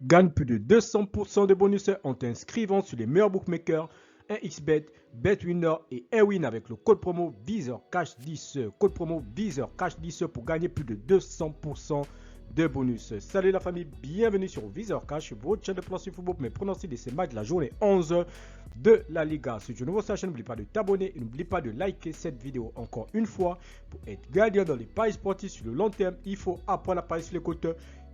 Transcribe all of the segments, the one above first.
Gagne plus de 200% de bonus en t'inscrivant sur les meilleurs bookmakers, 1xBet, BetWinner et Airwin avec le code promo VizorCash10. Code promo VizorCash10 pour gagner plus de 200% de bonus. Salut la famille, bienvenue sur VizorCash, votre chaîne de plan sur football, mais pronostic de ces matchs de la journée 11 de la Liga. Si tu es nouveau sur la chaîne, n'oublie pas de t'abonner et n'oublie pas de liker cette vidéo. Encore une fois, pour être gagnant dans les paris sportifs sur le long terme, il faut apprendre à parier sur les côtes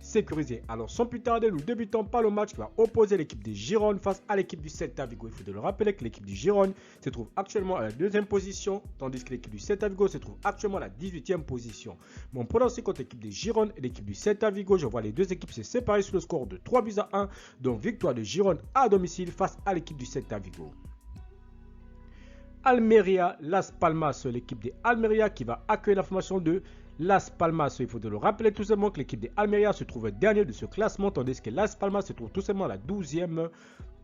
sécurisées. Alors sans plus tarder, nous débutons par le match qui va opposer l'équipe des Girondins face à l'équipe du Celta Vigo. Il faut de le rappeler que l'équipe du Girondins se trouve actuellement à la 2e position, tandis que l'équipe du Celta Vigo se trouve actuellement à la 18e position. Mon pronostic contre l'équipe des Girondins et l'équipe du Celta Vigo, je vois les deux équipes se séparer sur le score de 3-1, donc victoire de Girondins à domicile face à l'équipe du Celta Vigo. Almeria, Las Palmas, l'équipe de Almeria qui va accueillir la formation de Las Palmas. Il faut de le rappeler tout simplement que l'équipe de Almeria se trouve dernier de ce classement, tandis que Las Palmas se trouve tout simplement à la 12e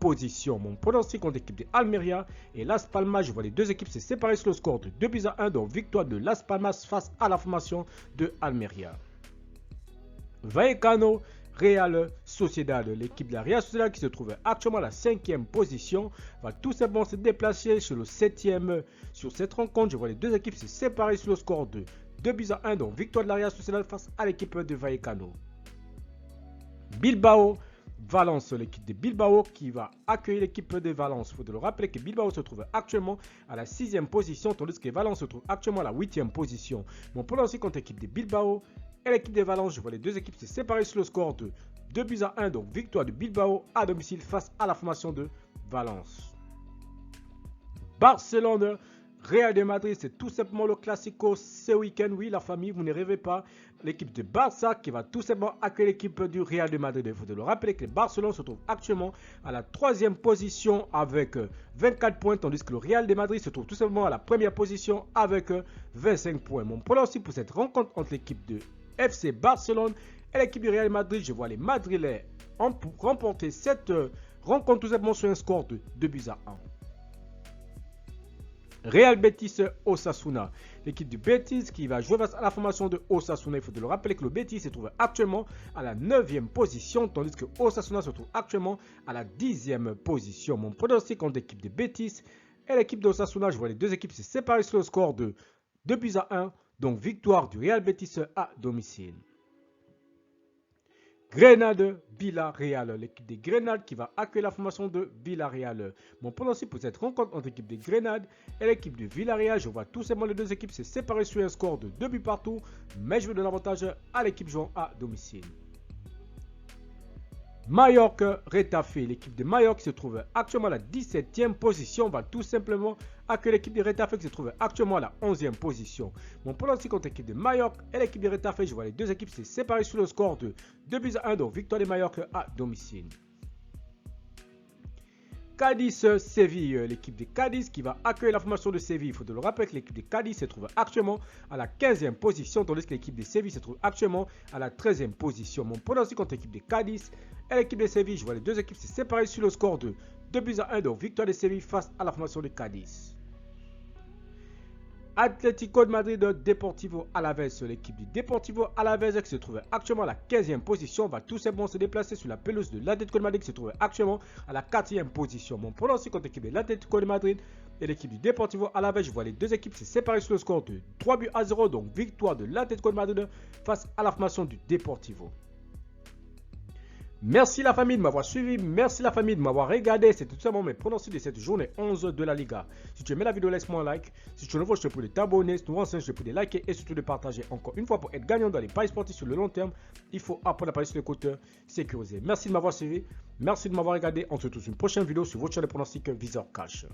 position. Mon pronostic contre l'équipe de Almeria et Las Palmas, je vois les deux équipes se séparer sur le score de 2-1, donc victoire de Las Palmas face à la formation de Almeria. Vallecano, Real Sociedad, l'équipe de la Real Sociedad qui se trouve actuellement à la 5e position va tout simplement se déplacer sur le 7e. Sur cette rencontre, je vois les deux équipes se séparer sur le score de 2-1, donc victoire de la Real Sociedad face à l'équipe de Vallecano. Bilbao, Valence, l'équipe de Bilbao qui va accueillir l'équipe de Valence. Il faut de le rappeler que Bilbao se trouve actuellement à la 6e position, tandis que Valence se trouve actuellement à la 8e position. Mon pronostic contre l'équipe de Bilbao et l'équipe de Valence, je vois les deux équipes se séparer sur le score de 2-1, donc victoire de Bilbao à domicile face à la formation de Valence. Barcelone, Real de Madrid, c'est tout simplement le Classico ce week-end. Oui, la famille, vous ne rêvez pas. L'équipe de Barça qui va tout simplement accueillir l'équipe du Real de Madrid. Il faut le rappeler que le Barcelone se trouve actuellement à la 3e position avec 24 points, tandis que le Real de Madrid se trouve tout simplement à la 1re position avec 25 points. Mon pronostic pour cette rencontre entre l'équipe de FC Barcelone et l'équipe du Real de Madrid, je vois les Madrilènes remporter cette rencontre tout simplement sur un score de 2-1. Real Betis Osasuna, l'équipe du Betis qui va jouer face à la formation de Osasuna. Il faut de le rappeler que le Betis se trouve actuellement à la 9e position, tandis que Osasuna se trouve actuellement à la 10e position. Mon pronostic contre l'équipe de Betis et l'équipe d'Osasuna, je vois les deux équipes se séparer sur le score de 2-1, donc victoire du Real Betis à domicile. Grenade, Villarreal, l'équipe de Grenade qui va accueillir la formation de Villarreal. Mon pronostic pour cette rencontre entre l'équipe de Grenade et l'équipe de Villarreal, je vois tout simplement les deux équipes se séparer sur un score de 2 buts partout, mais je veux donner l'avantage à l'équipe jouant à domicile. Mallorca, Retafe, l'équipe de Mallorca se trouve actuellement à la 17e position, va tout simplement accueillir l'équipe de Retafe qui se trouve actuellement à la 11e position. Mon pronostic contre l'équipe de Mallorca et l'équipe de Retafe, je vois les deux équipes se séparer sur le score de 2-1, donc victoire de Mallorca à domicile. Cadiz, Séville, l'équipe de Cadiz qui va accueillir la formation de Séville. Il faut de le rappeler que l'équipe de Cadiz se trouve actuellement à la 15e position, tandis que l'équipe de Séville se trouve actuellement à la 13e position. Mon pronostic contre l'équipe de Cadiz et l'équipe de Séville, je vois les deux équipes se séparer sur le score de 2-1, donc victoire de Séville face à la formation de Cadiz. Atlético de Madrid, Deportivo Alavés, l'équipe du Deportivo Alavés qui se trouve actuellement à la 15e position va tout simplement se déplacer sur la pelouse de l'Atlético de Madrid qui se trouve actuellement à la 4e position. Mon pronostic contre l'équipe de l'Atlético de Madrid et l'équipe du Deportivo Alavés, je vois les deux équipes se séparer sur le score de 3-0, donc victoire de l'Atlético de Madrid face à la formation du Deportivo. Merci la famille de m'avoir suivi, merci la famille de m'avoir regardé. C'est tout simplement mes pronostics de cette journée 11 de la Liga. Si tu aimais la vidéo, laisse-moi un like. Si tu es nouveau, je te prie de t'abonner. Si tu es nouveau, je te prie de liker et surtout de partager. Encore une fois, pour être gagnant dans les paris sportifs sur le long terme, il faut apprendre à parier sur les côtes sécurisées. Merci de m'avoir suivi, merci de m'avoir regardé. On se retrouve sur une prochaine vidéo sur votre chaîne de pronostics VizorCash.